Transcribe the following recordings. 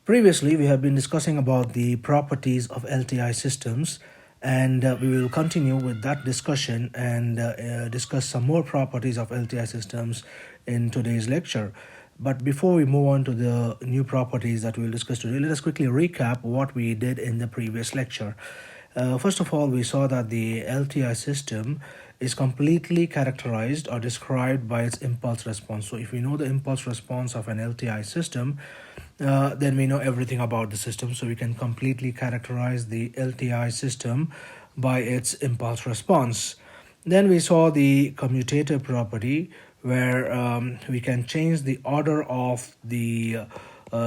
Previously, we have been discussing about the properties of LTI systems, and we will continue with that discussion and discuss some more properties of LTI systems in today's lecture. But before we move on to the new properties that we will discuss today, let us quickly recap what we did in the previous lecture. First of all, we saw that the LTI system is completely characterized or described by its impulse response. So if we know the impulse response of an LTI system, then we know everything about the system. So we can completely characterize the LTI system by its impulse response. Then we saw the commutative property, where we can change the order of the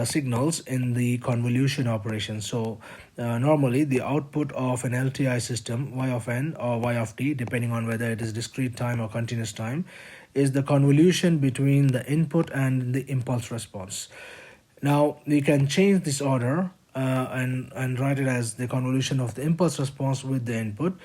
signals in the convolution operation. So normally the output of an LTI system, y of n or y of t, depending on whether it is discrete time or continuous time, is the convolution between the input and the impulse response. Now we can change this order and write it as the convolution of the impulse response with the input,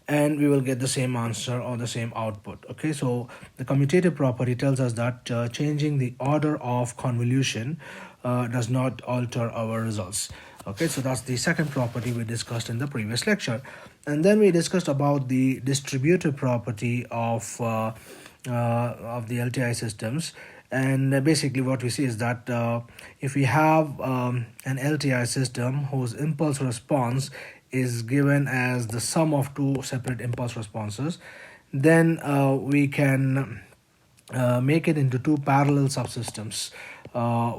and we will get the same answer or the same output. Okay, so the commutative property tells us that changing the order of convolution does not alter our results. Okay, so that's the second property we discussed in the previous lecture. And then we discussed about the distributive property of the LTI systems. And basically what we see is that if we have an LTI system whose impulse response is given as the sum of two separate impulse responses, then we can make it into two parallel subsystems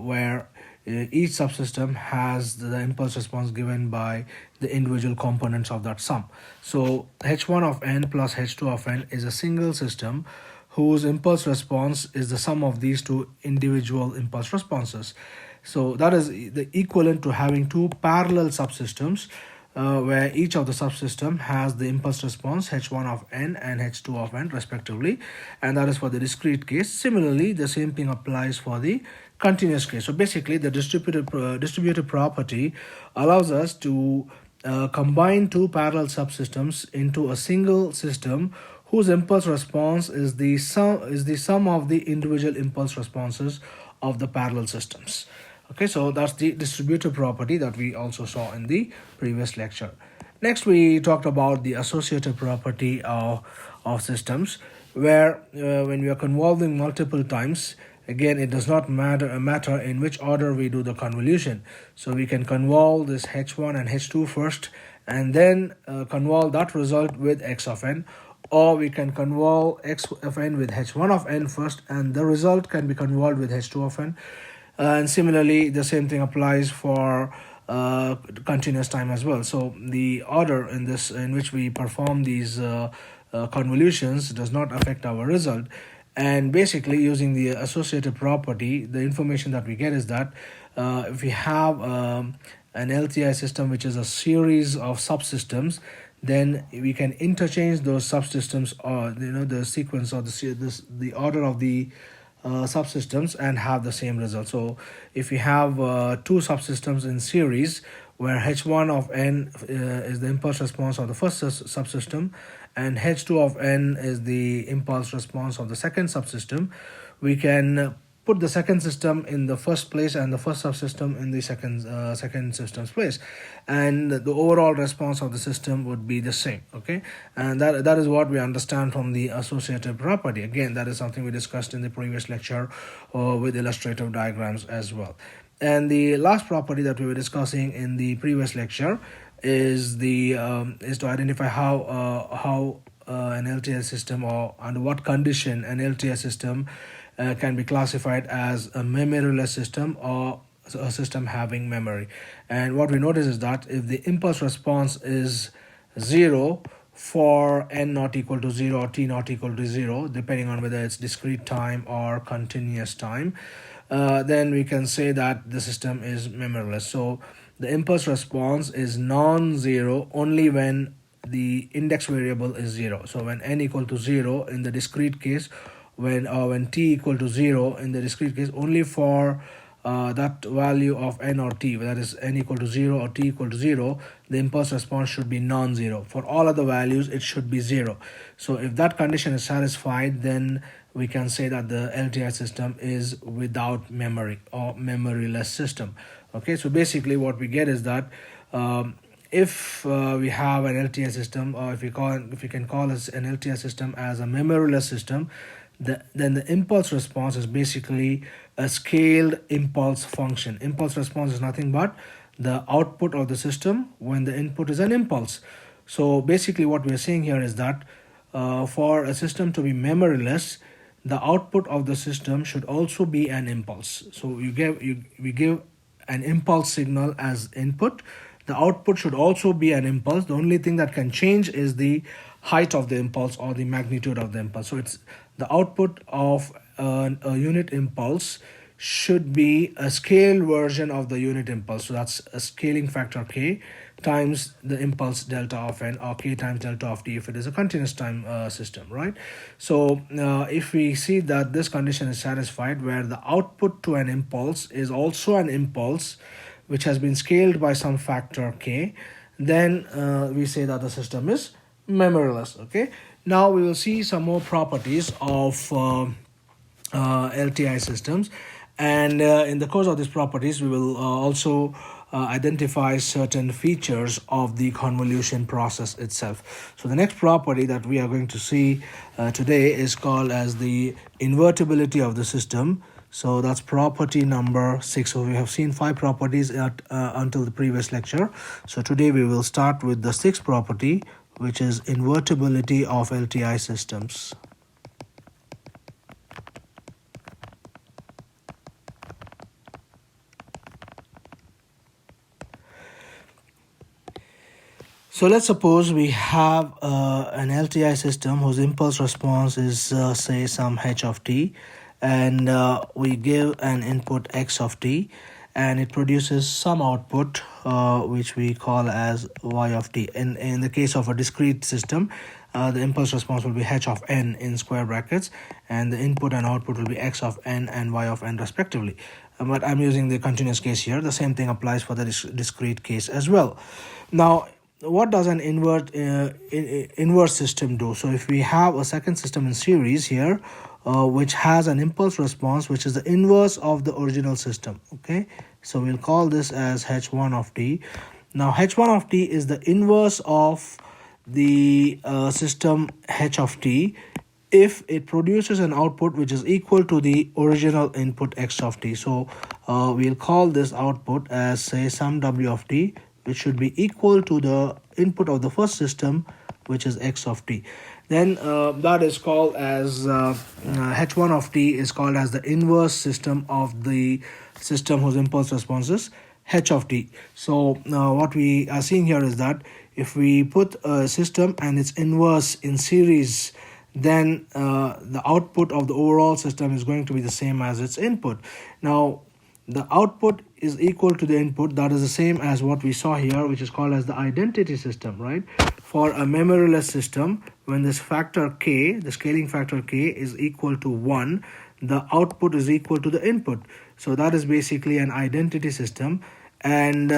where each subsystem has the impulse response given by the individual components of that sum. So h1 of n plus h2 of n is a single system whose impulse response is the sum of these two individual impulse responses. So that is the equivalent to having two parallel subsystems where each of the subsystem has the impulse response h1 of n and h2 of n respectively, and that is for the discrete case. Similarly, the same thing applies for the continuous case. So basically the distributive property allows us to combine two parallel subsystems into a single system whose impulse response is the sum of the individual impulse responses of the parallel systems. Okay, so that's the distributive property that we also saw in the previous lecture. Next, we talked about the associative property of systems, where when we are convolving multiple times, again, it does not matter in which order we do the convolution. So we can convolve this h1 and h2 first, and then convolve that result with x of n, or we can convolve x of n with h1 of n first, and the result can be convolved with h2 of n. And similarly, the same thing applies for continuous time as well. So the order in which we perform these convolutions does not affect our result. And basically, using the associative property, the information that we get is that if we have an LTI system which is a series of subsystems, then we can interchange those subsystems, or the sequence or the order of the subsystems, and have the same result. So if we have two subsystems in series where h1 of n is the impulse response of the first subsystem and h2 of n is the impulse response of the second subsystem, we can put the second system in the first place and the first subsystem in the second system's place, and the overall response of the system would be the same. Okay, and that is what we understand from the associative property. Again, that is something we discussed in the previous lecture with illustrative diagrams as well. And the last property that we were discussing in the previous lecture is to identify how an LTI system, or under what condition an LTI system can be classified as a memoryless system or a system having memory. And what we notice is that if the impulse response is 0 for n not equal to 0 or t not equal to 0, depending on whether it's discrete time or continuous time, then we can say that the system is memoryless. So the impulse response is non-zero only when the index variable is 0. So when n equal to 0 in the discrete case, when t equal to 0 in the discrete case, only for that value of n or t, that is n equal to 0 or t equal to 0, the impulse response should be non-zero. For all other values, it should be 0. So if that condition is satisfied, then we can say that the LTI system is without memory or memoryless system. Okay, so basically what we get is that if we have an LTI system, or if we can call an LTI system as a memoryless system, then the impulse response is basically a scaled impulse function. Impulse response is nothing but the output of the system when the input is an impulse. So basically what we're saying here is that for a system to be memoryless, the output of the system should also be an impulse. So we give an impulse signal as input. The output should also be an impulse. The only thing that can change is the height of the impulse or the magnitude of the impulse. So it's the output of a unit impulse should be a scaled version of the unit impulse. So that's a scaling factor k times the impulse delta of n, or k times delta of t if it is a continuous time system, right? So if we see that this condition is satisfied, where the output to an impulse is also an impulse which has been scaled by some factor k, then we say that the system is memoryless. Okay, now we will see some more properties of LTI systems, and in the course of these properties we will also identify certain features of the convolution process itself. So the next property that we are going to see today is called as the invertibility of the system. So that's property number 6. So we have seen 5 properties until the previous lecture. So today we will start with the 6th property, which is invertibility of LTI systems. So let's suppose we have an LTI system whose impulse response is say some h of t, and we give an input x of t, and it produces some output which we call as y of t. In the case of a discrete system, the impulse response will be h of n in square brackets, and the input and output will be x of n and y of n respectively. But I'm using the continuous case here. The same thing applies for the discrete case as well. Now, what does an inverse system do? So if we have a second system in series here, which has an impulse response which is the inverse of the original system. Okay, so we'll call this as h1 of t. Now h1 of t is the inverse of the system h of t if it produces an output which is equal to the original input x of t. So we'll call this output as say some w of t, which should be equal to the input of the first system, which is x of t. Then that is called as h1 of t is called as the inverse system of the system whose impulse response is h of t. So what we are seeing here is that if we put a system and its inverse in series, then the output of the overall system is going to be the same as its input. Now the output is equal to the input. That is the same as what we saw here, which is called as the identity system, right? For a memoryless system, when this factor k, the scaling factor k, is equal to 1, the output is equal to the input. So that is basically an identity system. And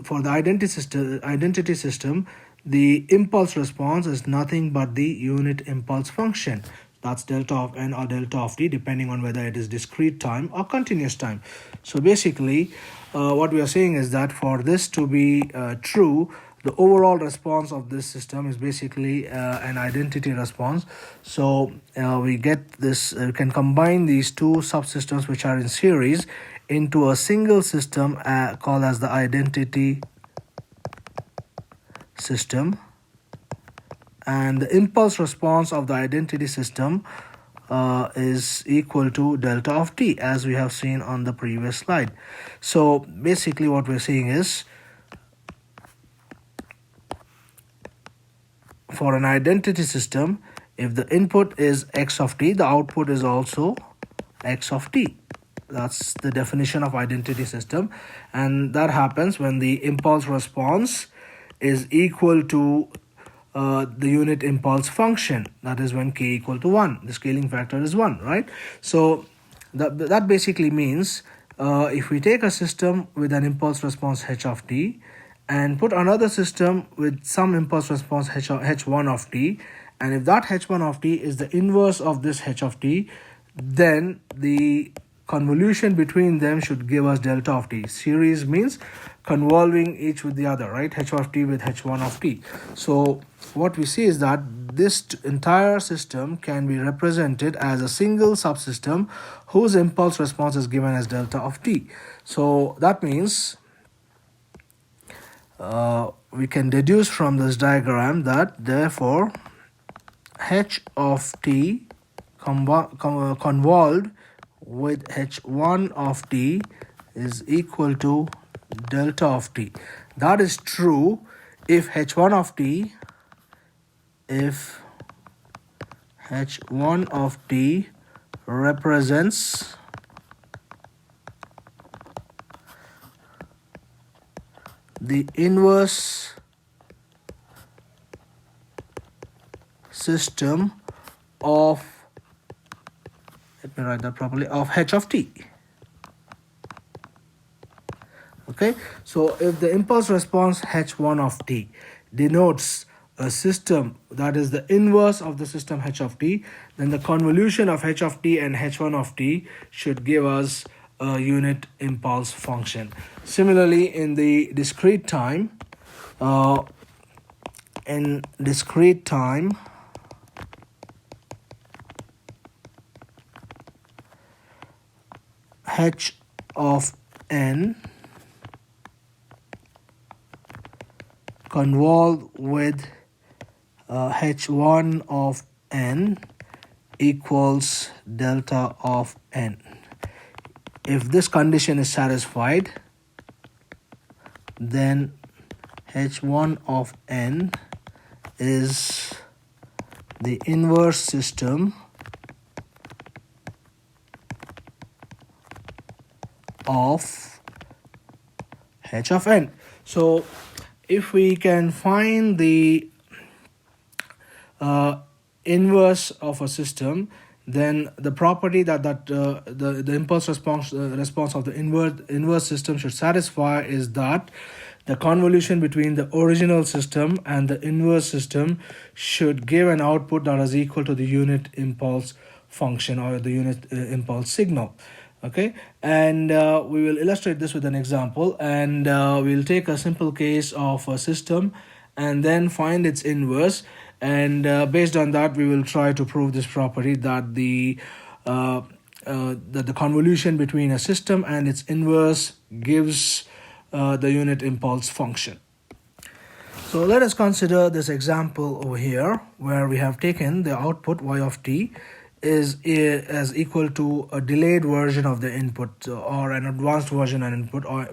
for the identity system, the impulse response is nothing but the unit impulse function. That's delta of n or delta of t, depending on whether it is discrete time or continuous time. So basically, what we are saying is that for this to be true, the overall response of this system is basically an identity response. So we get this, we can combine these two subsystems which are in series into a single system called as the identity system. And the impulse response of the identity system is equal to delta of t, as we have seen on the previous slide. So basically what we're saying is, for an identity system, if the input is x of t, the output is also x of t. That's the definition of identity system, and that happens when the impulse response is equal to the unit impulse function. That is when k equal to 1. The scaling factor is 1, right? So that basically means if we take a system with an impulse response h of t and put another system with some impulse response h1 of t, and if that h1 of t is the inverse of this h of t, then the convolution between them should give us delta of t. Series means convolving each with the other, right? H of t with h1 of t. So what we see is that this entire system can be represented as a single subsystem whose impulse response is given as delta of t. So that means we can deduce from this diagram that therefore h of t convolved with h1 of t is equal to delta of t. That is true if h1 of t represents the inverse system of, let me write that properly, of h of t. Okay, so if the impulse response h1 of t denotes a system that is the inverse of the system h of t, then the convolution of h of t and h1 of t should give us a unit impulse function. Similarly, in the discrete time, h of n convolved with h1 of n equals delta of n. If this condition is satisfied, then h1 of n is the inverse system of h of n. So if we can find the inverse of a system, then the property that the impulse response of the inverse system should satisfy is that the convolution between the original system and the inverse system should give an output that is equal to the unit impulse function or the unit impulse signal. Okay, and we will illustrate this with an example, and we'll take a simple case of a system and then find its inverse, and based on that we will try to prove this property that the convolution between a system and its inverse gives the unit impulse function. So let us consider this example over here where we have taken the output y of t is as equal to a delayed version of the input or an advanced version of input, or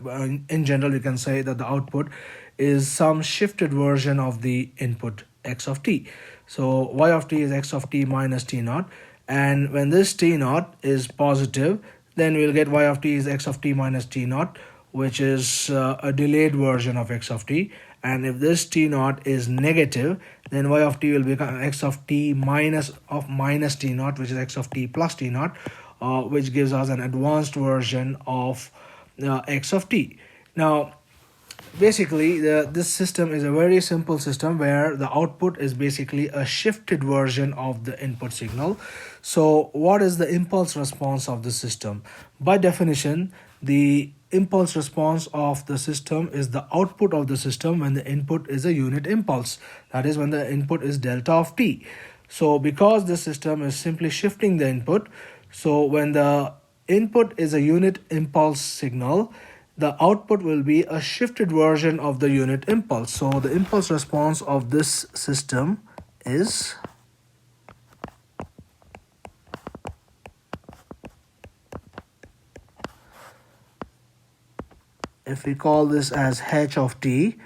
in general you can say that the output is some shifted version of the input x of t. So y of t is x of t minus t naught, and when this t naught is positive, then we'll get y of t is x of t minus t naught, which is a delayed version of x of t. And if this t naught is negative, then y of t will become x of t minus t naught, which is x of t plus t naught, which gives us an advanced version of x of t. Now, basically, this system is a very simple system where the output is basically a shifted version of the input signal. So what is the impulse response of the system? By definition, the impulse response of the system is the output of the system when the input is a unit impulse, that is when the input is delta of t. So because the system is simply shifting the input, so when the input is a unit impulse signal, the output will be a shifted version of the unit impulse. So the impulse response of this system is if we call this as h of t,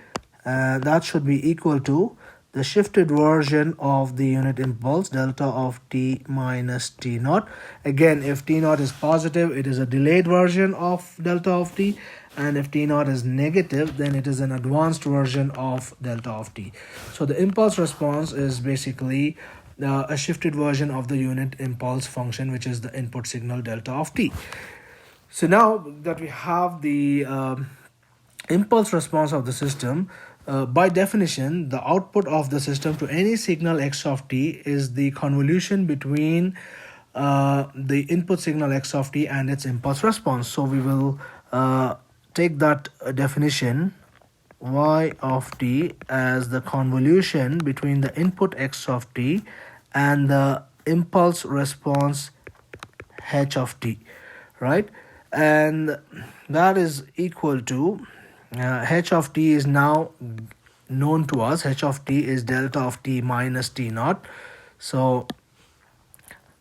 that should be equal to the shifted version of the unit impulse delta of t minus t naught. Again, if t naught is positive, it is a delayed version of delta of t, and if t naught is negative, then it is an advanced version of delta of t. So the impulse response is basically a shifted version of the unit impulse function, which is the input signal delta of t. So now that we have the impulse response of the system, by definition, the output of the system to any signal x of t is the convolution between the input signal x of t and its impulse response. So we will take that definition y of t as the convolution between the input x of t and the impulse response h of t, right? And that is equal to h of t is now known to us. H of t is delta of t minus t naught. So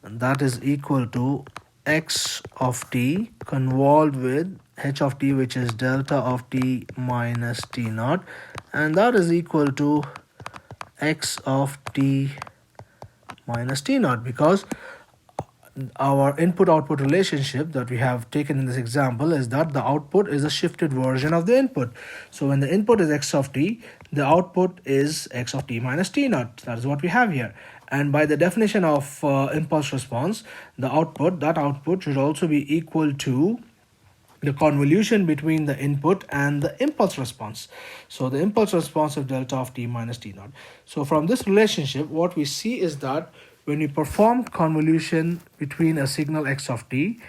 that is equal to x of t convolved with h of t, which is delta of t minus t naught, and that is equal to x of t minus t naught, because our input-output relationship that we have taken in this example is that the output is a shifted version of the input. So when the input is x of t, the output is x of t minus t naught. That is what we have here. And by the definition of impulse response, the output should also be equal to the convolution between the input and the impulse response. So the impulse response of delta of t minus t naught. So from this relationship, what we see is that when we perform convolution between a signal x of t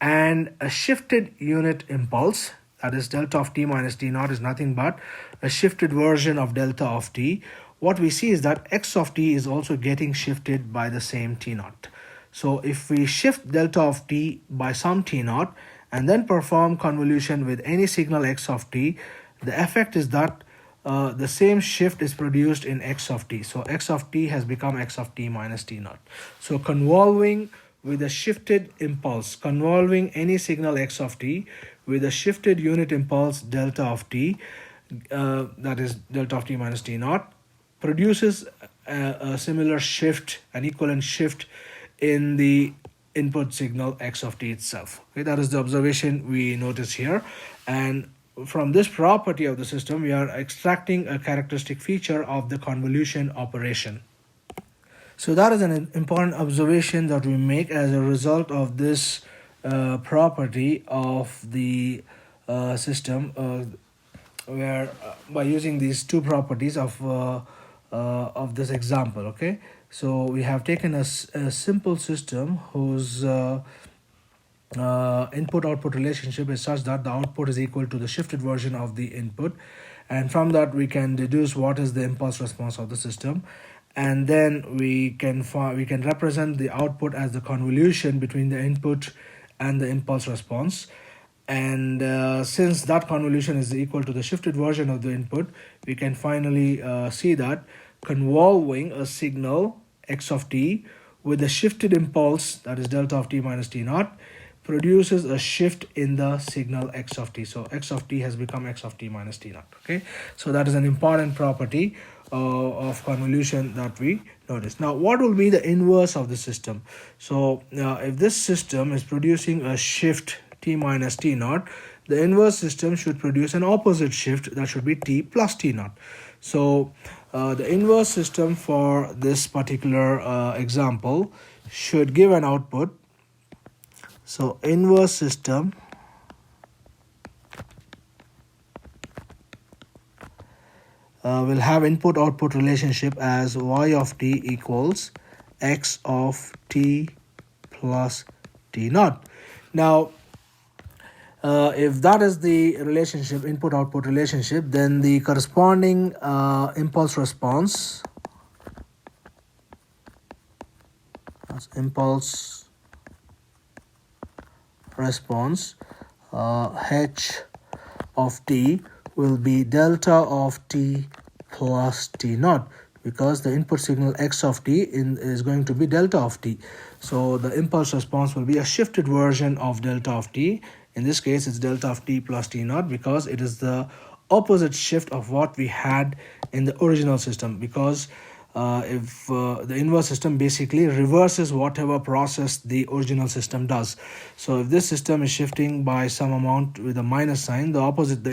and a shifted unit impulse, that is delta of t minus t naught is nothing but a shifted version of delta of t, what we see is that x of t is also getting shifted by the same t naught. So if we shift delta of t by some t naught and then perform convolution with any signal x of t, the effect is that the same shift is produced in x of t. So x of t has become x of t minus t naught. So convolving with a shifted impulse, convolving any signal x of t with a shifted unit impulse delta of t, that is delta of t minus t naught, produces a similar shift, an equivalent shift in the input signal x of t itself. Okay, that is the observation we notice here. And from this property of the system, we are extracting a characteristic feature of the convolution operation. So that is an important observation that we make as a result of this property of the system, where by using these two properties of this example. Okay, so we have taken a simple system whose input-output relationship is such that the output is equal to the shifted version of the input, and from that we can deduce what is the impulse response of the system, and then we can represent the output as the convolution between the input and the impulse response. And since that convolution is equal to the shifted version of the input, we can finally see that convolving a signal x of t with a shifted impulse, that is delta of t minus t naught, produces a shift in the signal x of t. So x of t has become x of t minus t naught. Okay, so that is an important property of convolution that we notice. Now, what will be the inverse of the system? So if this system is producing a shift t minus t naught, the inverse system should produce an opposite shift, that should be t plus t naught. So the inverse system for this particular example should give an output. So inverse system will have input-output relationship as y of t equals x of t plus t naught. Now, if that is the relationship, input-output relationship, then the corresponding impulse response h of t will be delta of t plus t naught, because the input signal x of t is going to be delta of t. So the impulse response will be a shifted version of delta of t. In this case, it's delta of t plus t naught, because it is the opposite shift of what we had in the original system, because if the inverse system basically reverses whatever process the original system does. So if this system is shifting by some amount with a minus sign, the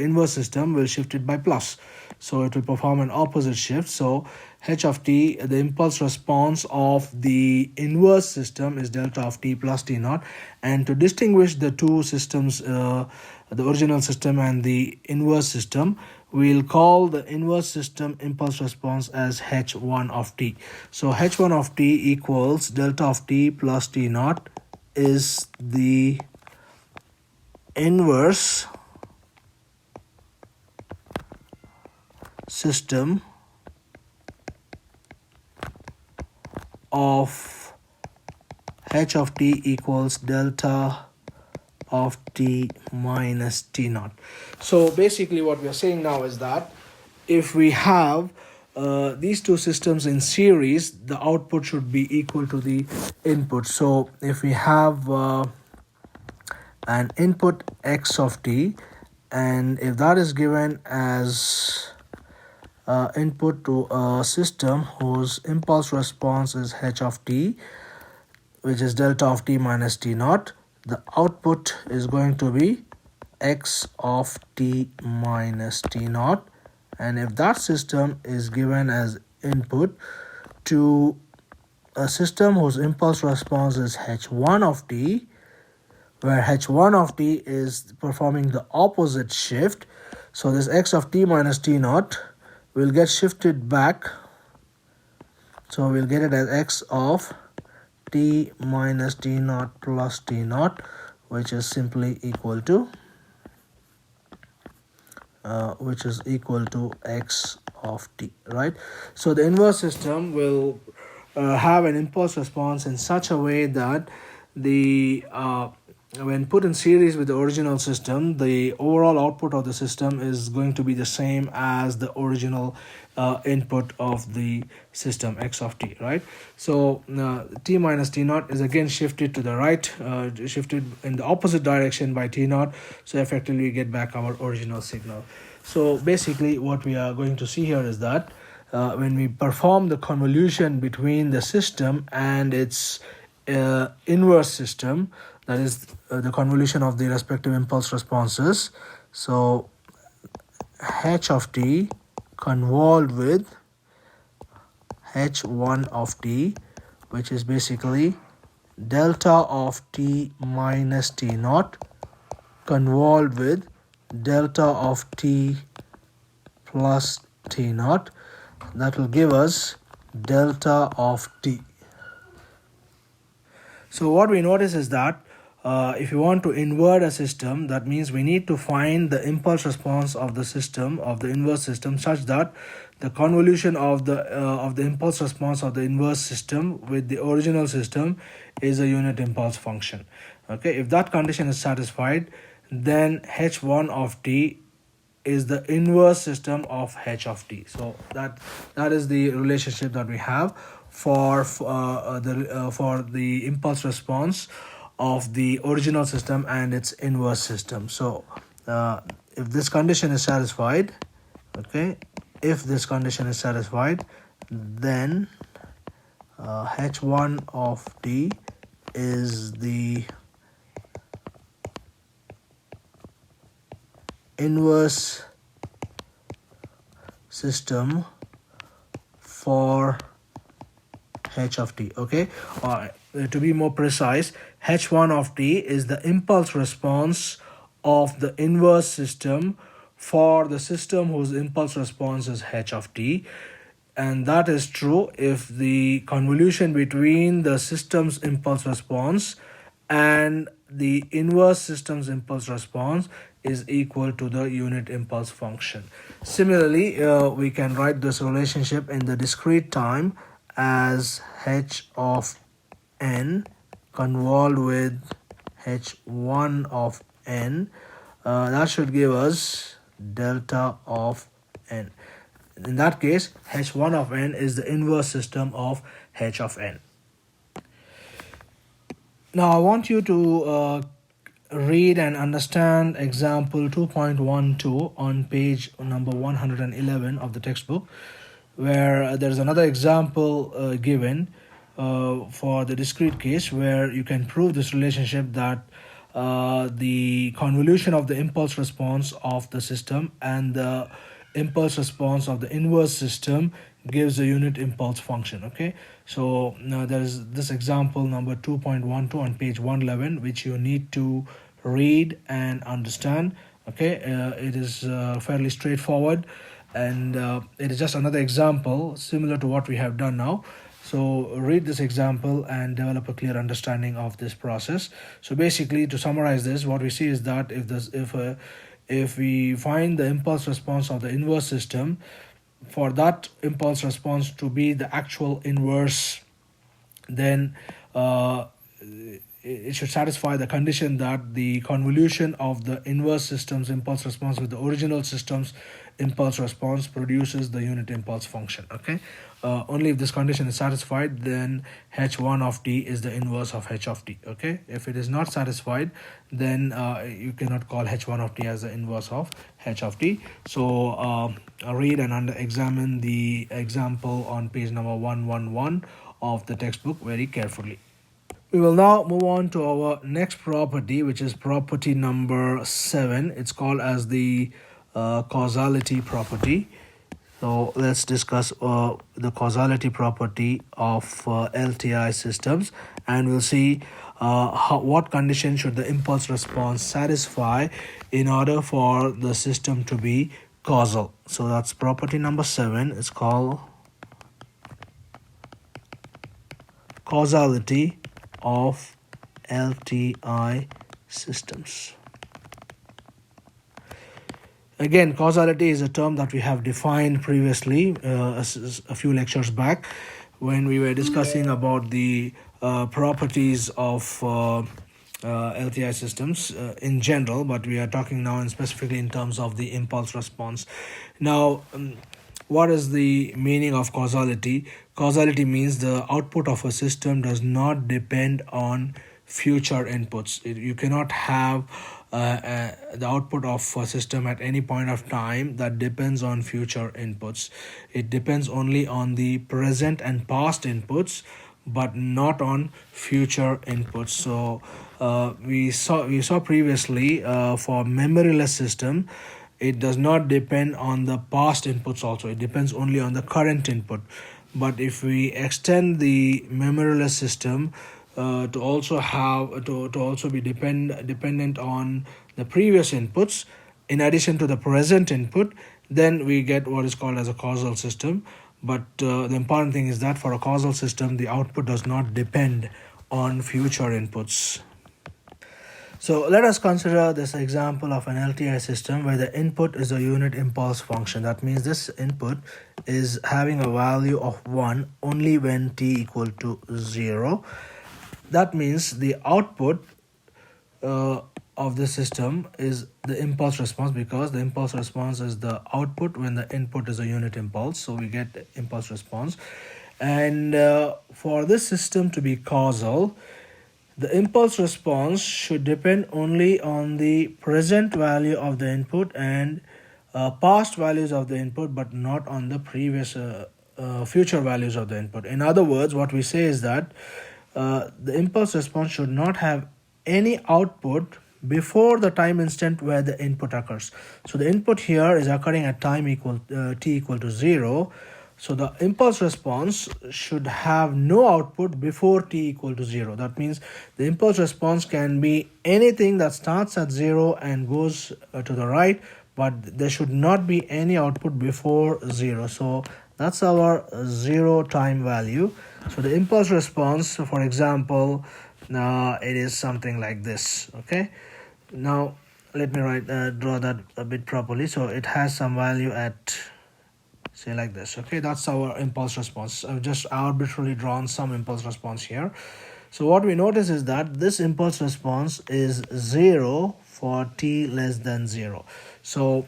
inverse system will shift it by plus. So it will perform an opposite shift. So h of t, the impulse response of the inverse system is delta of t plus t naught. And to distinguish the two systems, the original system and the inverse system, we'll call the inverse system impulse response as h1 of t. So h1 of t equals delta of t plus t naught is the inverse system of h of t equals delta of t minus t naught. So basically what we are saying now is that if we have these two systems in series, the output should be equal to the input. So if we have an input x of t, and if that is given as input to a system whose impulse response is h of t, which is delta of t minus t naught, the output is going to be x of t minus t naught. And if that system is given as input to a system whose impulse response is h1 of t, where h1 of t is performing the opposite shift, so this x of t minus t naught will get shifted back. So we'll get it as x of t minus t naught plus t naught, which is simply equal to x of t, right? So the inverse system will have an impulse response in such a way that the when put in series with the original system, the overall output of the system is going to be the same as the original input of the system, x of t, right? So t minus t naught is again shifted to the right, shifted in the opposite direction by t naught. So effectively we get back our original signal. So basically what we are going to see here is that when we perform the convolution between the system and its inverse system, that is the convolution of the respective impulse responses, so h of t convolved with h1 of t, which is basically delta of t minus t naught convolved with delta of t plus t naught, that will give us delta of t. So what we notice is that if you want to invert a system, that means we need to find the impulse response of the system, of the inverse system, such that the convolution of the impulse response of the inverse system with the original system is a unit impulse function. Okay, if that condition is satisfied, then h1 of t is the inverse system of h of t. So that is the relationship that we have for the impulse response of the original system and its inverse system. So if this condition is satisfied, okay, if this condition is satisfied, then h1 of t is the inverse system for h of t. Okay, to be more precise, h1 of t is the impulse response of the inverse system for the system whose impulse response is h of t, and that is true if the convolution between the system's impulse response and the inverse system's impulse response is equal to the unit impulse function. Similarly, we can write this relationship in the discrete time as h of n convolved with h1 of n. That should give us delta of n. In that case, h1 of n is the inverse system of h of n. Now I want you to read and understand example 2.12 on page number 111 of the textbook. where there's another example given for the discrete case where you can prove this relationship that the convolution of the impulse response of the system and the impulse response of the inverse system gives a unit impulse function. Okay, so now there is this example number 2.12 on page 111, which you need to read and understand. Okay, it is fairly straightforward, and it is just another example similar to what we have done now. So read this example and develop a clear understanding of this process. So basically, to summarize this, what we see is that if we find the impulse response of the inverse system, for that impulse response to be the actual inverse, then it should satisfy the condition that the convolution of the inverse system's impulse response with the original system's impulse response produces the unit impulse function. Okay, only if this condition is satisfied, then h1 of t is the inverse of h of t. Okay, if it is not satisfied, then you cannot call h1 of t as the inverse of h of t. So read and examine the example on page number 111 of the textbook very carefully. We will now move on to our next property, which is property number 7. It's called as the causality property. So let's discuss the causality property of LTI systems, and we'll see what condition should the impulse response satisfy in order for the system to be causal. So that's property number 7. It's called causality of LTI systems. Again, causality is a term that we have defined previously a few lectures back when we were discussing about the properties of LTI systems in general, but we are talking now and specifically in terms of the impulse response. Now, what is the meaning of causality? Causality means the output of a system does not depend on future inputs. You cannot have the output of a system at any point of time that depends on future inputs. It depends only on the present and past inputs, but not on future inputs. So we saw previously for memoryless system, it does not depend on the past inputs also. It depends only on the current input. But if we extend the memoryless system to also be dependent on the previous inputs in addition to the present input, then we get what is called as a causal system. But the important thing is that for a causal system, the output does not depend on future inputs. So let us consider this example of an LTI system where the input is a unit impulse function. That means this input is having a value of 1 only when t equal to 0. That means the output of the system is the impulse response, because the impulse response is the output when the input is a unit impulse. So we get the impulse response. And for this system to be causal, the impulse response should depend only on the present value of the input and past values of the input, but not on the previous future values of the input. In other words, what we say is that the impulse response should not have any output before the time instant where the input occurs. So the input here is occurring at time t equal to 0. So the impulse response should have no output before t equal to 0. That means the impulse response can be anything that starts at 0 and goes to the right, but there should not be any output before 0. So that's our 0 time value. So the impulse response, for example, it is something like this. Okay, now let me draw that a bit properly. So it has some value at, say, like this. Okay, that's our impulse response. I've just arbitrarily drawn some impulse response here. So what we notice is that this impulse response is 0 for t less than 0. So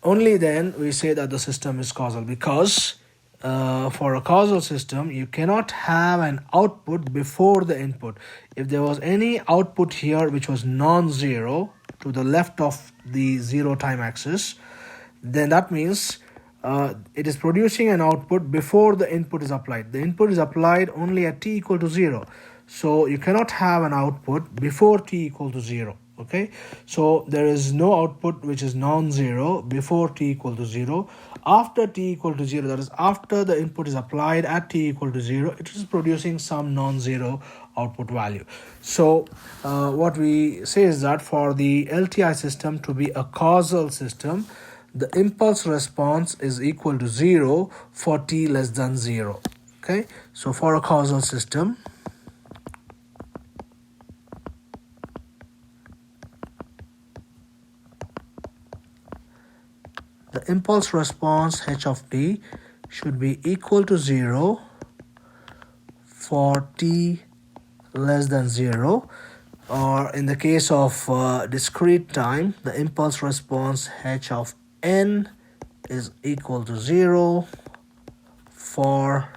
only then we say that the system is causal, because for a causal system, you cannot have an output before the input. If there was any output here which was non-zero to the left of the 0 time axis, then that means it is producing an output before the input is applied. The input is applied only at t equal to 0. So you cannot have an output before t equal to 0. Okay, so there is no output which is non-zero before t equal to 0. After t equal to 0, that is after the input is applied at t equal to 0, it is producing some non-zero output value. So what we say is that for the LTI system to be a causal system, the impulse response is equal to 0 for t less than 0. Okay, so for a causal system, the impulse response h of t should be equal to 0 for t less than 0, or in the case of discrete time, the impulse response h of n is equal to 0 for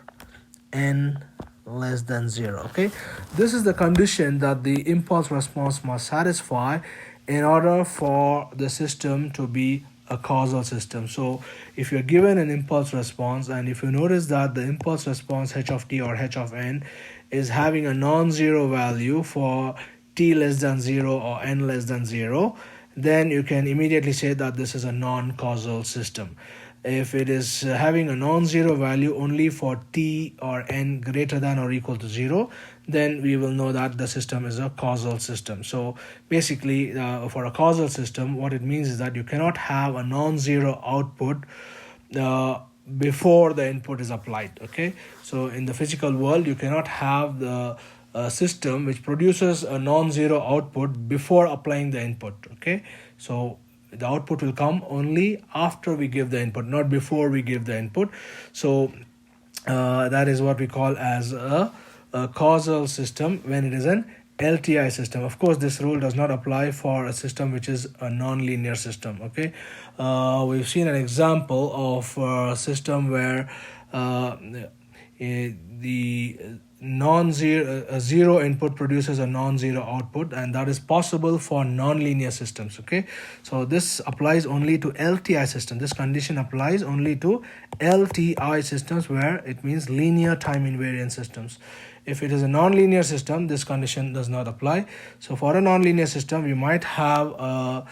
n less than 0. Okay, this is the condition that the impulse response must satisfy in order for the system to be a causal system. So if you're given an impulse response, and if you notice that the impulse response h of t or h of n is having a non-zero value for t less than 0 or n less than 0, then you can immediately say that this is a non-causal system. If it is having a non-zero value only for t or n greater than or equal to 0, then we will know that the system is a causal system. So basically, for a causal system, what it means is that you cannot have a non-zero output before the input is applied. Okay, so in the physical world, you cannot have the system which produces a non-zero output before applying the input. Okay, so the output will come only after we give the input, not before we give the input. So that is what we call as a causal system when it is an LTI system. Of course, this rule does not apply for a system which is a non-linear system. Okay, we've seen an example of a system where the zero input produces a non-zero output, and that is possible for non-linear systems. Okay, so this applies only to LTI system. This condition applies only to LTI systems, where it means linear time invariant systems. If it is a non-linear system, this condition does not apply. So for a non-linear system, we might have a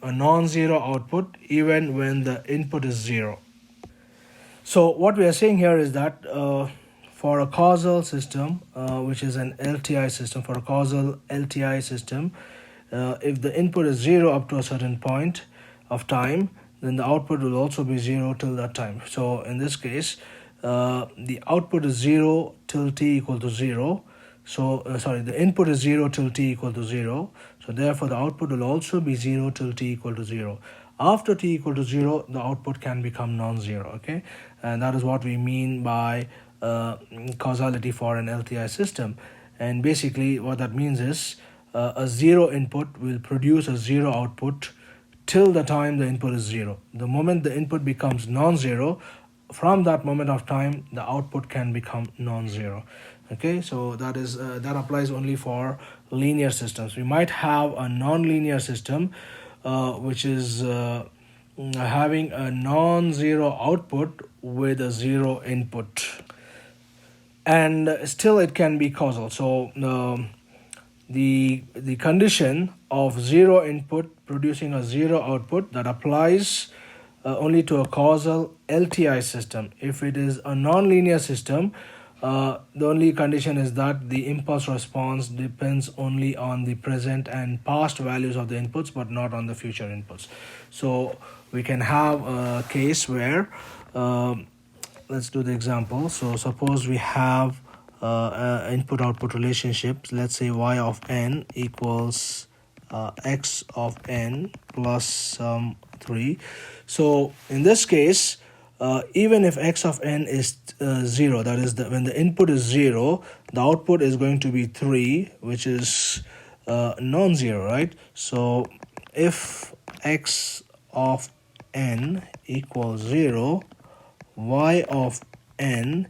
non-zero output even when the input is 0. So what we are saying here is that for a causal system, which is an LTI system, for a causal LTI system, if the input is 0 up to a certain point of time, then the output will also be 0 till that time. So in this case, the output is 0 till t equal to 0. So the input is 0 till t equal to 0. So therefore the output will also be 0 till t equal to 0. After t equal to 0, the output can become non-zero. Okay, and that is what we mean by causality for an LTI system. And basically what that means is a 0 input will produce a 0 output till the time the input is 0. The moment the input becomes non-zero, from that moment of time the output can become non-zero. Okay, so that is that applies only for linear systems. We might have a non-linear system which is having a non-zero output with a 0 input, and still it can be causal. So the condition of 0 input producing a 0 output, that applies only to a causal LTI system. If it is a non-linear system, the only condition is that the impulse response depends only on the present and past values of the inputs, but not on the future inputs. So we can have a case where let's do the example. So suppose we have input-output relationships. Let's say y of n equals x of n plus 3. So in this case, even if x of n is 0, that is, when the input is 0, the output is going to be 3, which is non-zero, right? So if x of n equals 0, y of n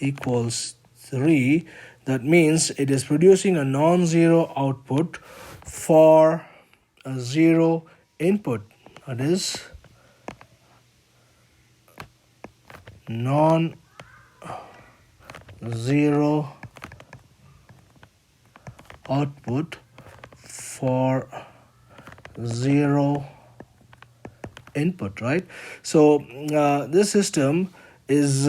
equals 3, that means it is producing a non-zero output for a 0 input. That is, non-zero output for zero input, right? So this system is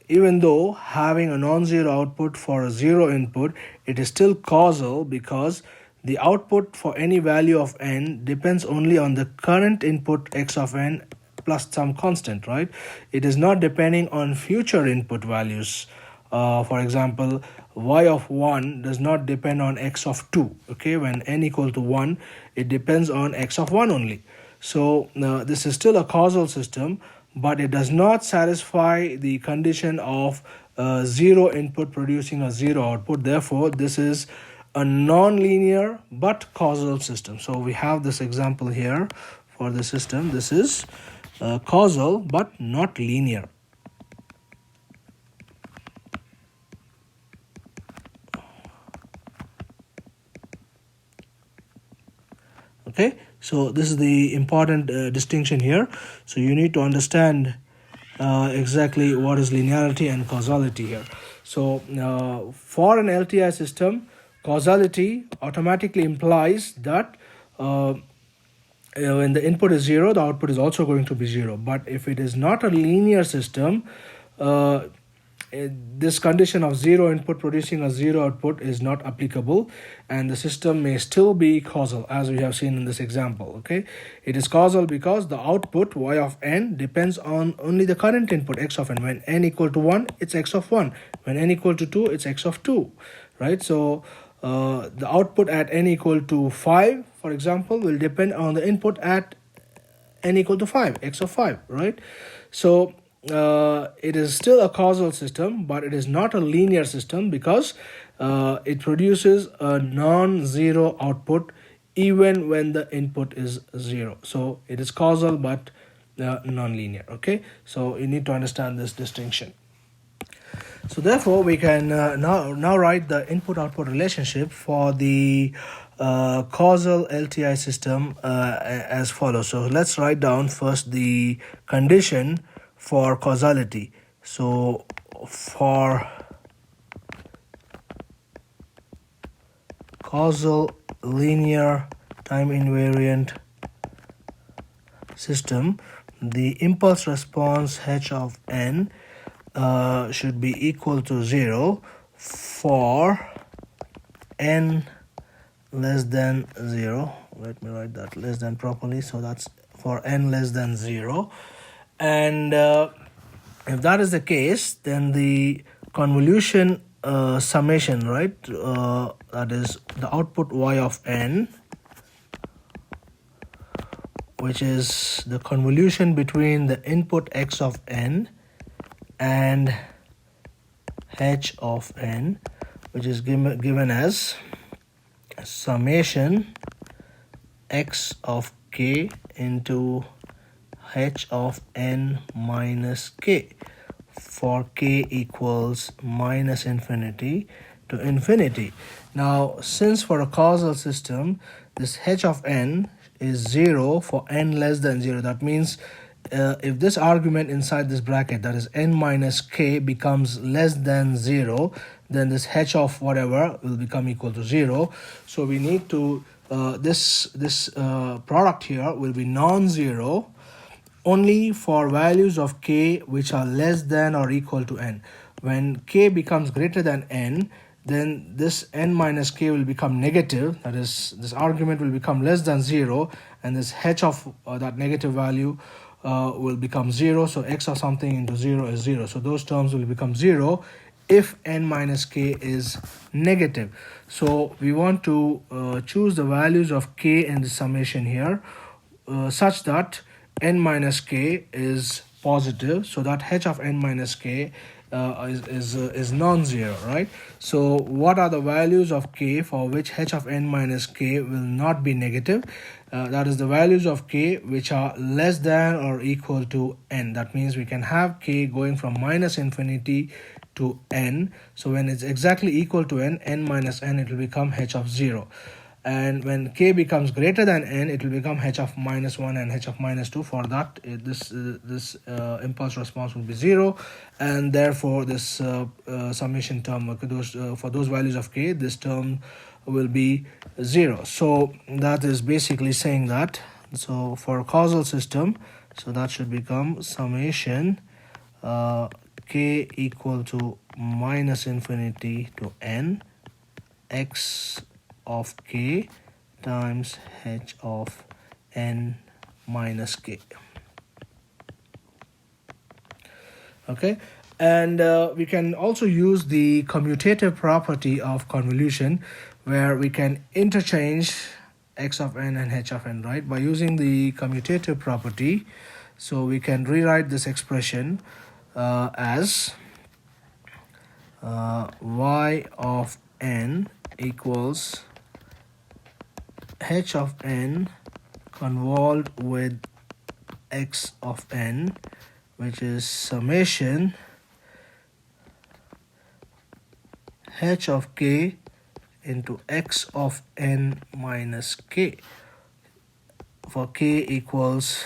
even though having a non-zero output for a zero input, it is still causal because the output for any value of n depends only on the current input x of n plus some constant, right? It is not depending on future input values. For example, y of 1 does not depend on x of 2. Okay, when n equal to 1, it depends on x of 1 only. So this is still a causal system, but it does not satisfy the condition of zero input producing a zero output. Therefore, this is a non-linear but causal system. So we have this example here for the system. This is causal but not linear. Okay, so this is the important distinction here. So you need to understand exactly what is linearity and causality here. So for an LTI system, causality automatically implies that when the input is 0, the output is also going to be 0. But if it is not a linear system, this condition of zero input producing a zero output is not applicable, and the system may still be causal, as we have seen in this example. Okay, it is causal because the output y of n depends on only the current input x of n. When n equal to 1, it's x of 1. When n equal to 2, it's x of 2, right? So the output at n equal to 5, for example, will depend on the input at n equal to 5, x of 5, right? So it is still a causal system, but it is not a linear system because it produces a non-zero output even when the input is 0. So it is causal but non-linear. Okay, so you need to understand this distinction. So therefore we can now write the input-output relationship for the causal LTI system as follows. So let's write down first the condition for causality. So for causal linear time invariant system, the impulse response h of n should be equal to 0 for n less than 0. Let me write that less than properly. So that's for n less than 0. And if that is the case, then the convolution summation, right, that is the output y of n, which is the convolution between the input x of n and h of n, which is given as summation x of k into h of n minus k for k equals minus infinity to infinity. Now, since for a causal system this h of n is 0 for n less than 0, that means if this argument inside this bracket, that is n minus k, becomes less than 0, then this h of whatever will become equal to 0. So we need to this product here will be non-zero only for values of k which are less than or equal to n. When k becomes greater than n, then this n minus k will become negative, that is, this argument will become less than 0, and this h of that negative value will become 0. So x of something into 0 is 0. So those terms will become 0 if n minus k is negative. So we want to choose the values of k in the summation here such that n minus k is positive, so that h of n minus k is non-zero, right? So what are the values of k for which h of n minus k will not be negative? That is the values of k which are less than or equal to n. That means we can have k going from minus infinity to n. So when it's exactly equal to n, n minus n, it will become h of 0. and when k becomes greater than n, it will become h of minus 1 and h of minus 2. For that, this impulse response will be 0, and therefore this summation term, for those values of k, this term will be 0. So that is basically saying that, so for a causal system, so that should become summation k equal to minus infinity to n x of k times h of n minus k. Okay, and we can also use the commutative property of convolution, where we can interchange x of n and h of n, right? By using the commutative property, so we can rewrite this expression as y of n equals h of n convolved with x of n, which is summation h of k into x of n minus k, for k equals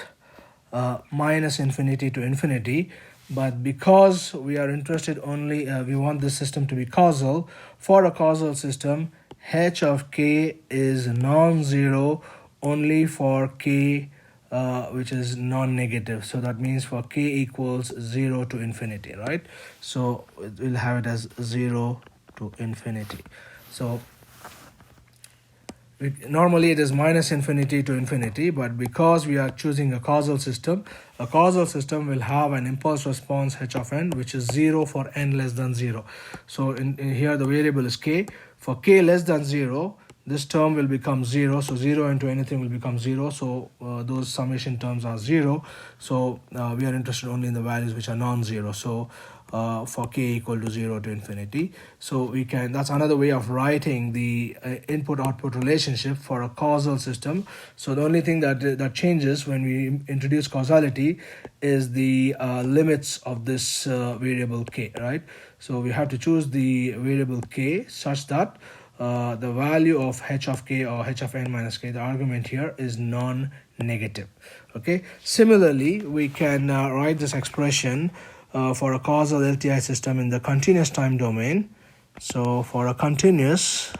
minus infinity to infinity. But because we are interested only, we want this system to be causal. For a causal system, h of k is non-zero only for k which is non-negative. So that means for k equals 0 to infinity, right? So we'll have it as 0 to infinity. So normally it is minus infinity to infinity, but because we are choosing a causal system will have an impulse response h of n, which is 0 for n less than 0. So in here the variable is k. For k less than 0, this term will become 0. So 0 into anything will become 0. So those summation terms are 0. So we are interested only in the values which are non-zero. So for k equal to 0 to infinity. So we can, that's another way of writing the input-output relationship for a causal system. So the only thing that changes when we introduce causality is the limits of this variable k, right? So we have to choose the variable k such that the value of h of k or h of n minus k, the argument here, is non-negative. Okay. Similarly, we can write this expression for a causal LTI system in the continuous time domain. So for a continuous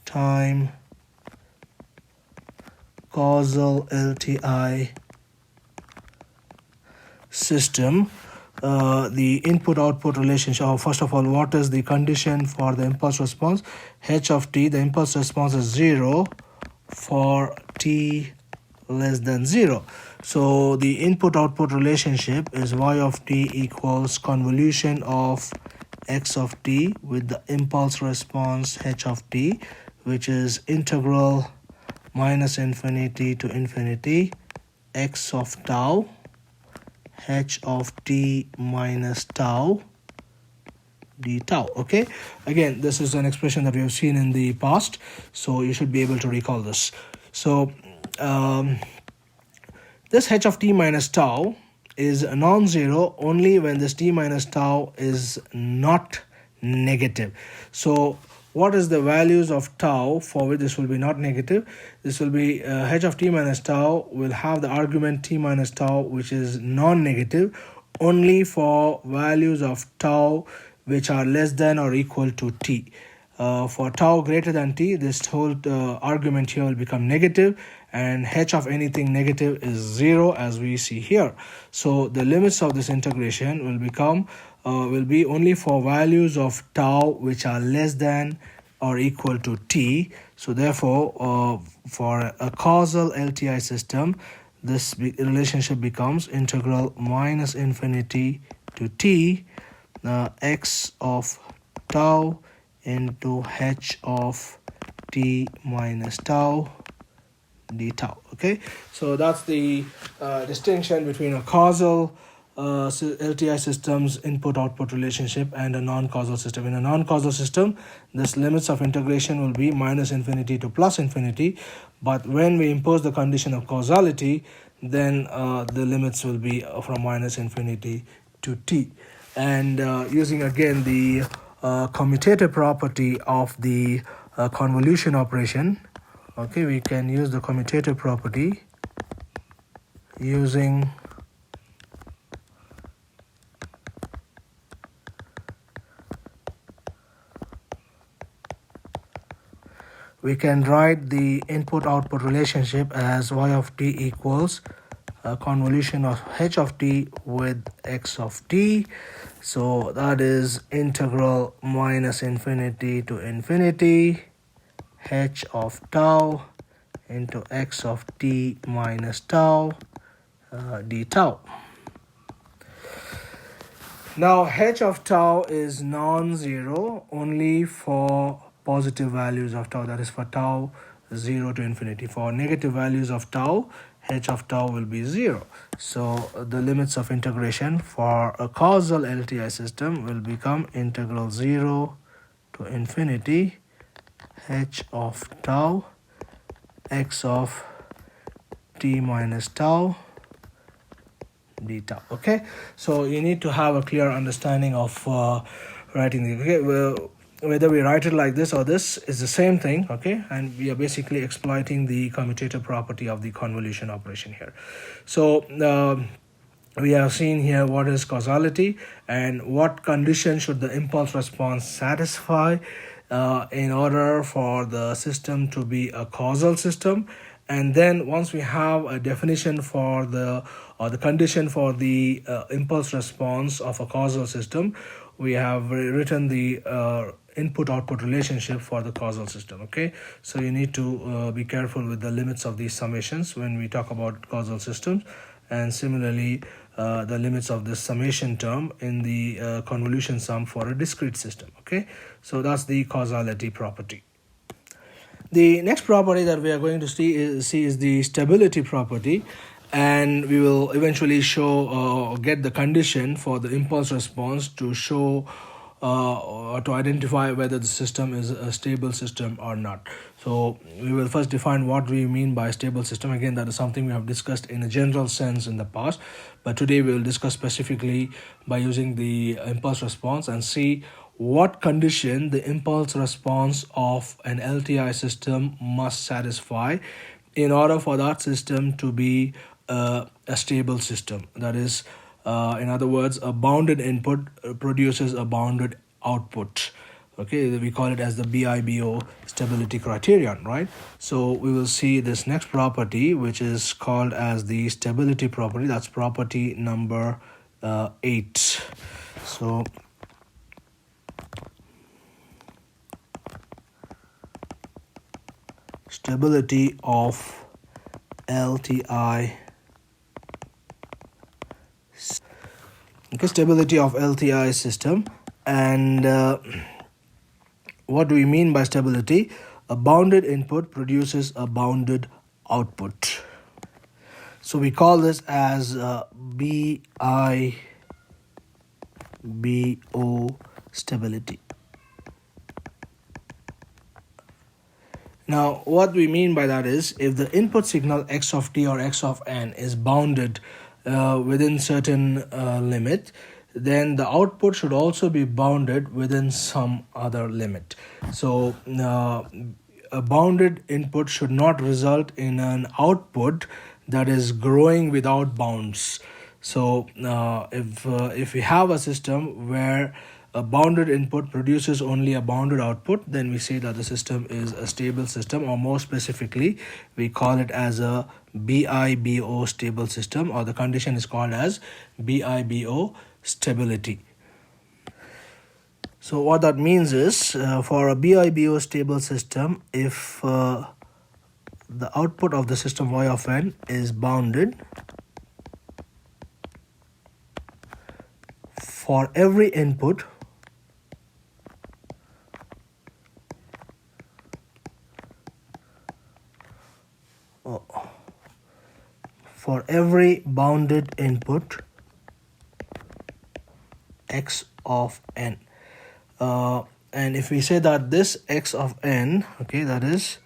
time causal LTI system, the input-output relationship, or first of all, what is the condition for the impulse response? H of t, the impulse response is 0 for t less than 0. So the input-output relationship is y of t equals convolution of x of t with the impulse response h of t, which is integral minus infinity to infinity x of tau h of t minus tau d tau. Okay, again, this is an expression that we have seen in the past, so you should be able to recall this. So this h of t minus tau is non-zero only when this t minus tau is not negative. So what is the values of tau for which this will be not negative? This will be h of t minus tau will have the argument t minus tau, which is non-negative only for values of tau which are less than or equal to t. For tau greater than t, this whole argument here will become negative, and h of anything negative is 0, as we see here. So the limits of this integration will become will be only for values of tau which are less than or equal to t. So therefore, for a causal LTI system, this relationship becomes integral minus infinity to t x of tau into h of t minus tau d tau. Okay, so that's the distinction between a causal LTI system's input-output relationship and a non-causal system. In a non-causal system, this limits of integration will be minus infinity to plus infinity, but when we impose the condition of causality, then the limits will be from minus infinity to t. And using again the commutator property of the convolution operation, okay, we can use the commutator property using we can write the input-output relationship as y of t equals a convolution of h of t with x of t. So that is integral minus infinity to infinity h of tau into x of t minus tau d tau. Now h of tau is non-zero only for positive values of tau, that is for tau 0 to infinity. For negative values of tau, h of tau will be 0. So the limits of integration for a causal LTI system will become integral 0 to infinity h of tau x of t minus tau d tau. Okay, so you need to have a clear understanding of writing the, okay, well, whether we write it like this or this is the same thing, okay, and we are basically exploiting the commutator property of the convolution operation here. So we have seen here what is causality and what condition should the impulse response satisfy in order for the system to be a causal system. And then once we have a definition for the condition for the impulse response of a causal system, we have written the input-output relationship for the causal system. Okay, so you need to be careful with the limits of these summations when we talk about causal systems, and similarly the limits of this summation term in the convolution sum for a discrete system. Okay, so that's the causality property. The next property that we are going to see is the stability property, and we will eventually show get the condition for the impulse response to show or to identify whether the system is a stable system or not. So we will first define what we mean by stable system. Again, that is something we have discussed in a general sense in the past, but today we will discuss specifically by using the impulse response and see what condition the impulse response of an LTI system must satisfy in order for that system to be a stable system. That is, in other words, a bounded input produces a bounded output. Okay, we call it as the Bibo stability criterion, right? So we will see this next property, which is called as the stability property. That's property number 8. So stability of LTI. Okay, stability of LTI system. And what do we mean by stability? A bounded input produces a bounded output. So we call this as Bibo stability. Now, what we mean by that is, if the input signal x of t or x of n is bounded within certain limit, then the output should also be bounded within some other limit. So a bounded input should not result in an output that is growing without bounds. So if we have a system where a bounded input produces only a bounded output, then we say that the system is a stable system, or more specifically, we call it as a Bibo stable system, or the condition is called as Bibo stability. So what that means is, for a Bibo stable system, if the output of the system y of n is bounded, for every input for every bounded input x of n, and if we say that this x of n, okay, that is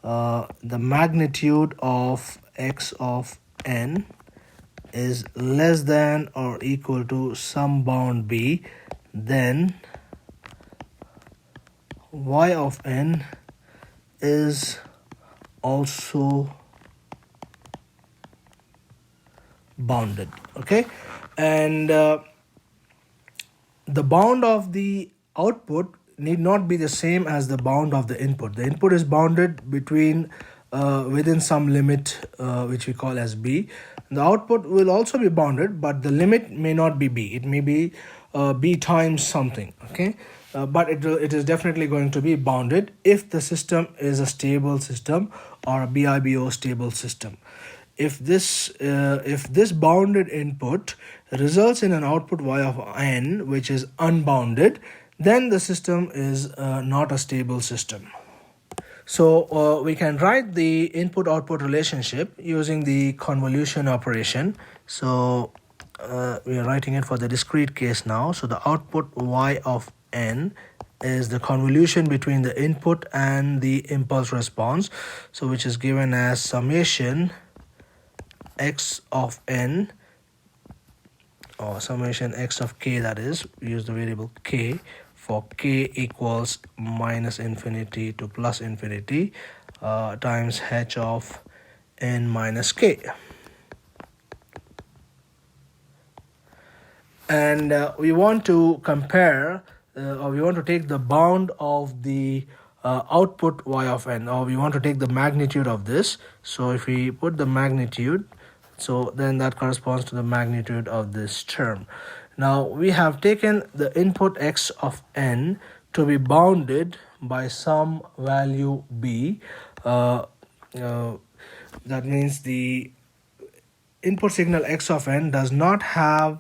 the magnitude of x of n is less than or equal to some bound b, then y of n is also bounded. Okay, and the bound of the output need not be the same as the bound of the input. The input is bounded between within some limit which we call as b. The output will also be bounded, but the limit may not be b. It may be b times something. Okay, but it is definitely going to be bounded if the system is a stable system or a BIBO stable system. If this bounded input results in an output y of n which is unbounded, then the system is not a stable system. So we can write the input-output relationship using the convolution operation. So we are writing it for the discrete case now. So the output y of n is the convolution between the input and the impulse response, so which is given as summation x of n, or summation x of k, that is, we use the variable k for k equals minus infinity to plus infinity times h of n minus k. And we want to compare or we want to take the bound of the output y of n, or we want to take the magnitude of this. So if we put the magnitude, so then that corresponds to the magnitude of this term. Now we have taken the input x of n to be bounded by some value b. That means the input signal x of n does not have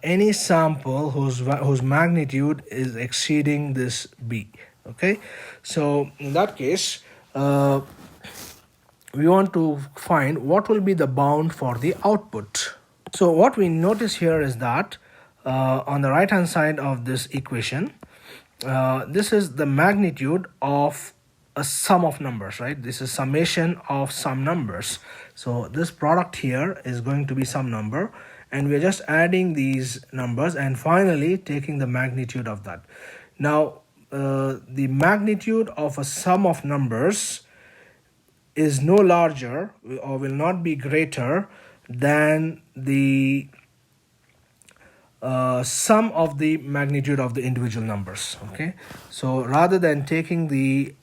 any sample whose magnitude is exceeding this b. Okay, so in that case we want to find what will be the bound for the output. So what we notice here is that on the right hand side of this equation, this is the magnitude of a sum of numbers, right? This is summation of some numbers. So this product here is going to be some number, and we're just adding these numbers and finally taking the magnitude of that. Now the magnitude of a sum of numbers is no larger or will not be greater than the sum of the magnitude of the individual numbers. Okay, so rather than taking the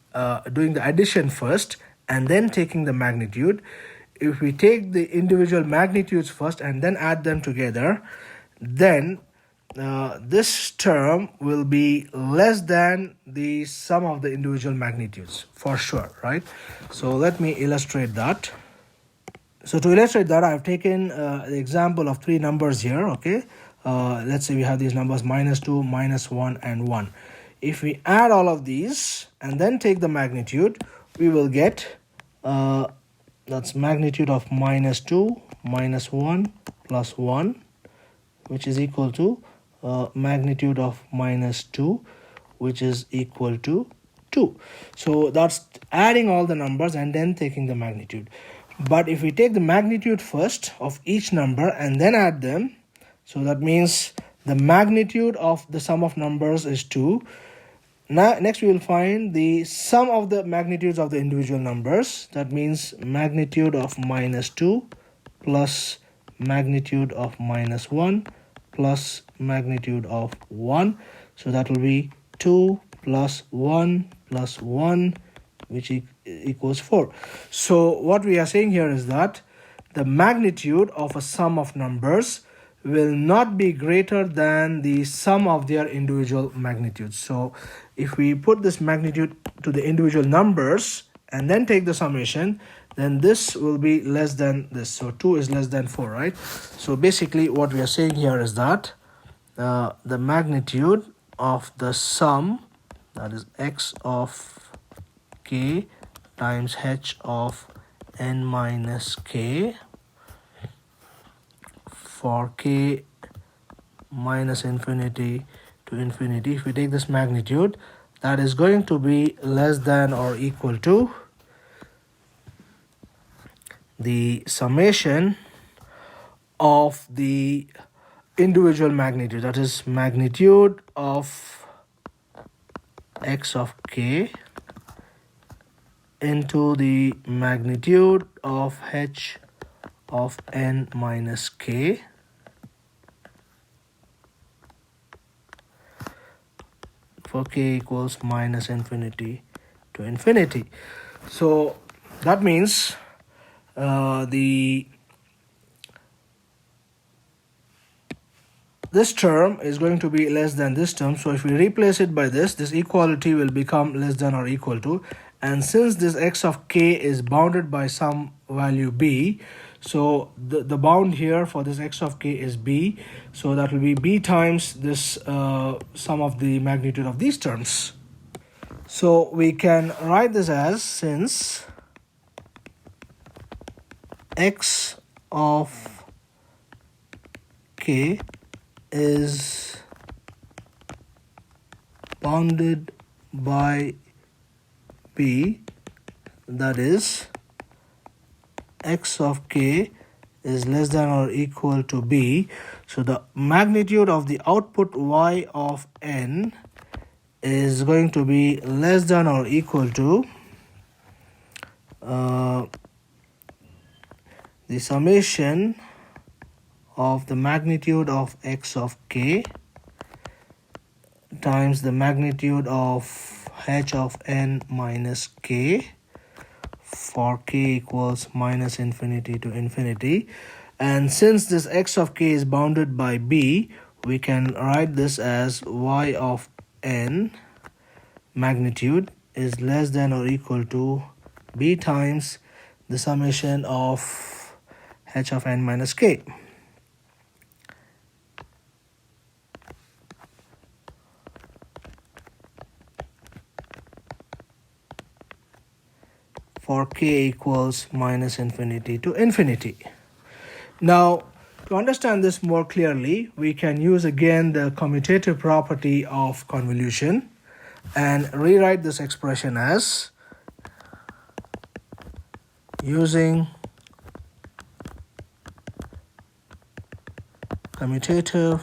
doing the addition first and then taking the magnitude, if we take the individual magnitudes first and then add them together, then this term will be less than the sum of the individual magnitudes for sure, right? So let me illustrate that. So to illustrate that, I've taken the example of three numbers here. Okay, let's say we have these numbers -2, -1 and 1. If we add all of these and then take the magnitude, we will get that's magnitude of -2 -1 plus 1, which is equal to magnitude of -2, which is equal to 2. So that's adding all the numbers and then taking the magnitude. But if we take the magnitude first of each number and then add them, so that means the magnitude of the sum of numbers is 2. Now next we will find the sum of the magnitudes of the individual numbers. That means magnitude of -2 plus magnitude of -1 plus magnitude of 1. So that will be 2 plus 1 plus 1, which equals 4. So what we are saying here is that the magnitude of a sum of numbers will not be greater than the sum of their individual magnitudes. So if we put this magnitude to the individual numbers and then take the summation, then this will be less than this. So 2 is less than 4, right? So basically what we are saying here is that the magnitude of the sum, that is x of k times h of n minus k for k minus infinity to infinity, if we take this magnitude, that is going to be less than or equal to the summation of the individual magnitude, that is magnitude of x of k into the magnitude of h of n minus k for k equals minus infinity to infinity. So that means this term is going to be less than this term. So if we replace it by this equality will become less than or equal to, and since this x of k is bounded by some value b, so the bound here for this x of k is b, so that will be b times this sum of the magnitude of these terms. So we can write this as, since x of k is bounded by b, that is x of k is less than or equal to b, so the magnitude of the output y of n is going to be less than or equal to the summation of the magnitude of x of k times the magnitude of h of n minus k for k equals minus infinity to infinity. And since this x of k is bounded by b, we can write this as y of n magnitude is less than or equal to b times the summation of h of n minus k. For k equals minus infinity to infinity. Now, to understand this more clearly, we can use again the commutative property of convolution and rewrite this expression as, using commutative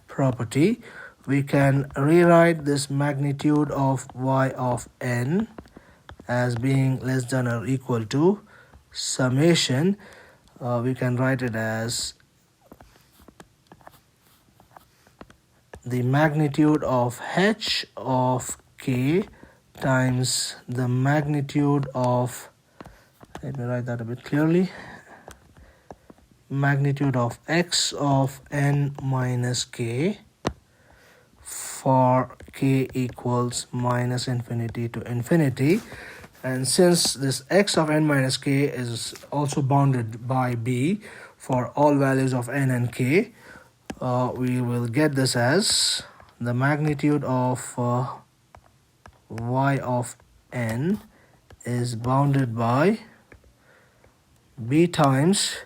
property, we can rewrite this magnitude of y of n as being less than or equal to summation. We can write it as the magnitude of h of k times the magnitude of, let me write that a bit clearly, magnitude of x of n minus k for k equals minus infinity to infinity. And since this x of n minus k is also bounded by b for all values of n and k, we will get this as the magnitude of y of n is bounded by b times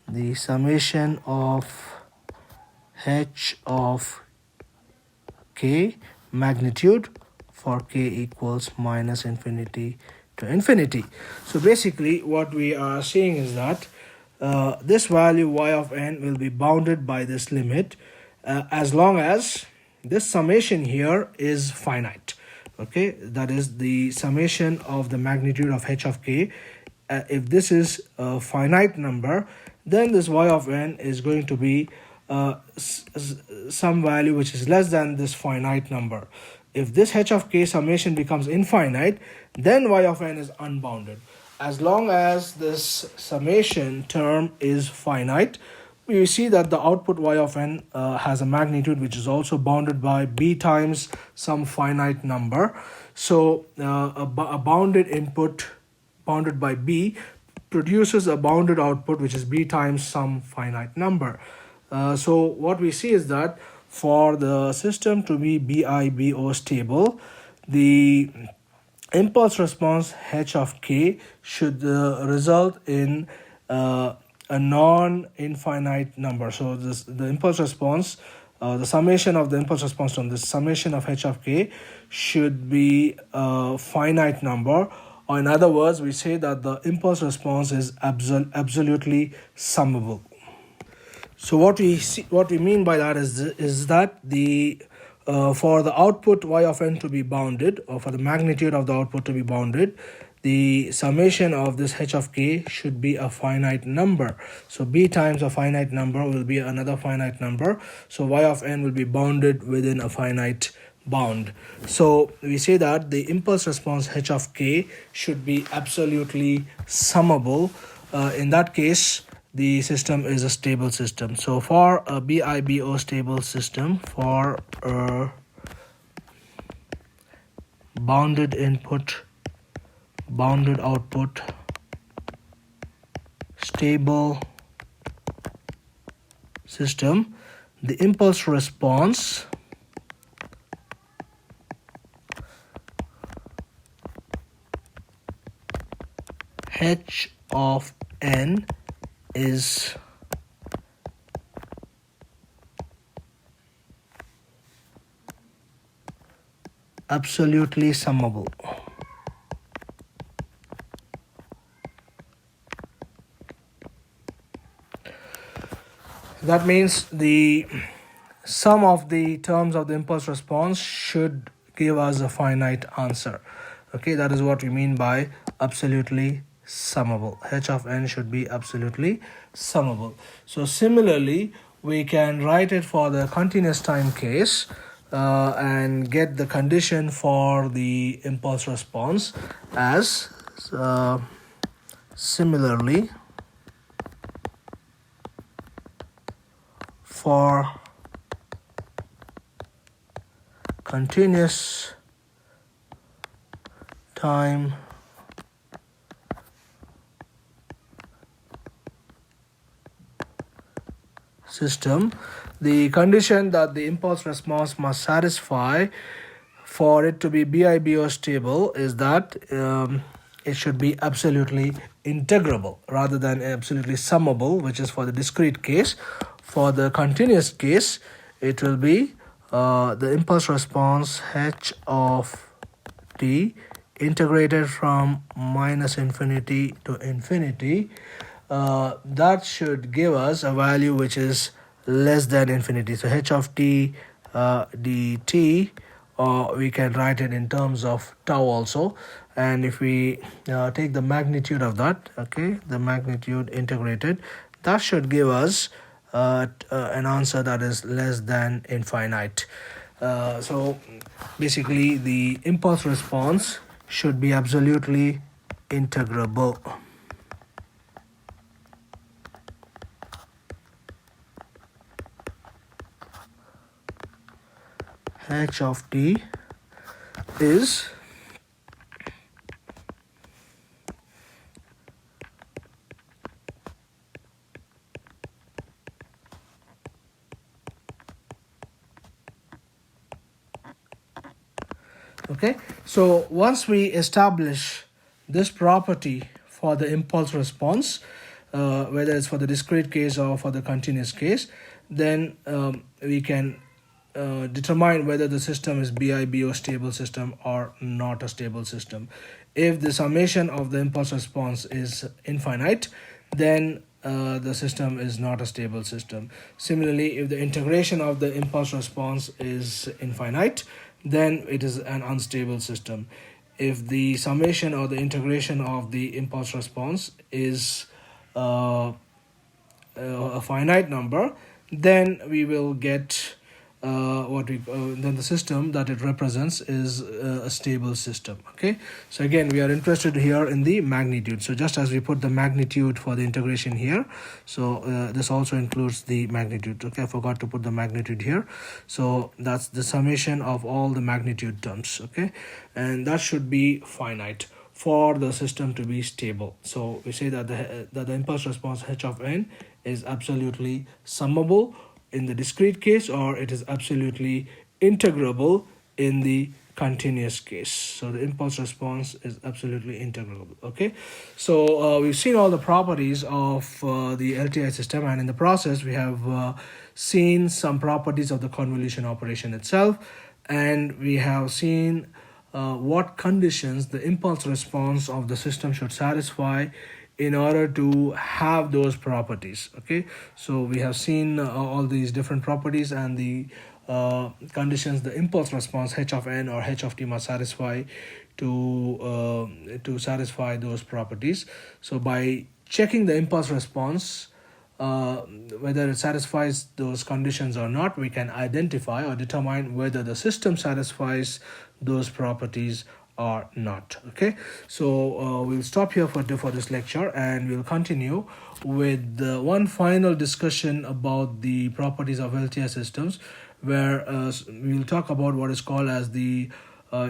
the summation of h of k magnitude for k equals minus infinity to infinity. So basically what we are saying is that this value y of n will be bounded by this limit as long as this summation here is finite. Okay, that is the summation of the magnitude of h of k. If this is a finite number, then this y of n is going to be some value which is less than this finite number. If this h of k summation becomes infinite, then y of n is unbounded. As long as this summation term is finite, we see that the output y of n has a magnitude which is also bounded by b times some finite number. So a bounded input bounded by b produces a bounded output which is b times some finite number. So what we see is that for the system to be Bibo stable, the impulse response h of k should result in a non-infinite number. So the impulse response, the summation of the impulse response from the summation of h of k should be a finite number, or in other words, we say that the impulse response is absolutely summable. So what we mean by that is that the for the output y of n to be bounded, or for the magnitude of the output to be bounded, the summation of this h of k should be a finite number. So b times a finite number will be another finite number. So y of n will be bounded within a finite bound. So we say that the impulse response h of k should be absolutely summable. In that case, the system is a stable system. So for a BIBO stable system, for a bounded input, bounded output, stable system, the impulse response h of n is absolutely summable. That means the sum of the terms of the impulse response should give us a finite answer. Okay, that is what we mean by absolutely summable. H of n should be absolutely summable. So similarly, we can write it for the continuous time case and get the condition for the impulse response as similarly for continuous time system, the condition that the impulse response must satisfy for it to be BIBO stable is that it should be absolutely integrable rather than absolutely summable, which is for the discrete case. For the continuous case, it will be the impulse response h of t integrated from minus infinity to infinity. That should give us a value which is less than infinity. So h of t dt, or we can write it in terms of tau also. And if we take the magnitude of that, okay, the magnitude integrated, that should give us an answer that is less than infinite. So basically the impulse response should be absolutely integrable. H of t is okay. So once we establish this property for the impulse response, whether it's for the discrete case or for the continuous case, then we can determine whether the system is BIBO stable system or not a stable system. If the summation of the impulse response is infinite, then the system is not a stable system. Similarly, if the integration of the impulse response is infinite, then it is an unstable system. If the summation or the integration of the impulse response is a finite number, then we will get then the system that it represents is a stable system. Okay, so again we are interested here in the magnitude. So just as we put the magnitude for the integration here, so this also includes the magnitude. Okay, I forgot to put the magnitude here. So that's the summation of all the magnitude terms. Okay, and that should be finite for the system to be stable. So we say that the impulse response h of n is absolutely summable in the discrete case, or it is absolutely integrable in the continuous case. So the impulse response is absolutely integrable. Okay, so we've seen all the properties of the LTI system, and in the process we have seen some properties of the convolution operation itself, and we have seen what conditions the impulse response of the system should satisfy in order to have those properties. Okay, so we have seen all these different properties and the conditions the impulse response h of n or h of t must satisfy to satisfy those properties. So by checking the impulse response, whether it satisfies those conditions or not, we can identify or determine whether the system satisfies those properties or not. Okay, so we'll stop here for this lecture, and we'll continue with one final discussion about the properties of LTI systems, where we'll talk about what is called as the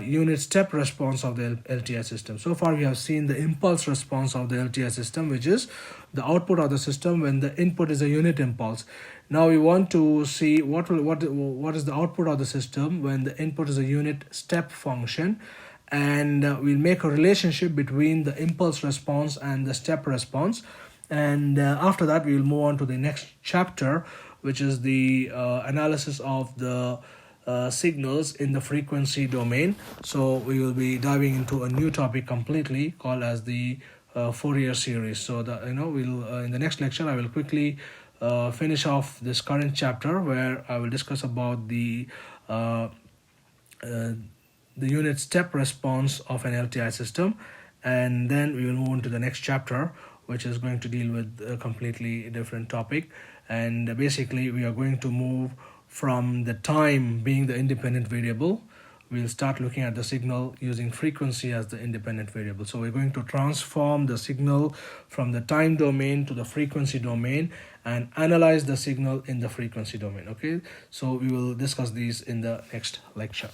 unit step response of the LTI system. So far we have seen the impulse response of the LTI system, which is the output of the system when the input is a unit impulse. Now we want to see what is the output of the system when the input is a unit step function, and we'll make a relationship between the impulse response and the step response. And after that we will move on to the next chapter, which is the analysis of the signals in the frequency domain. So we will be diving into a new topic completely called as the Fourier Series. So that we'll in the next lecture I will quickly finish off this current chapter, where I will discuss about the unit step response of an LTI system, and then we will move on to the next chapter, which is going to deal with a completely different topic. And basically we are going to move from the time being the independent variable. We'll start looking at the signal using frequency as the independent variable. So we're going to transform the signal from the time domain to the frequency domain and analyze the signal in the frequency domain. Okay, so we will discuss these in the next lecture.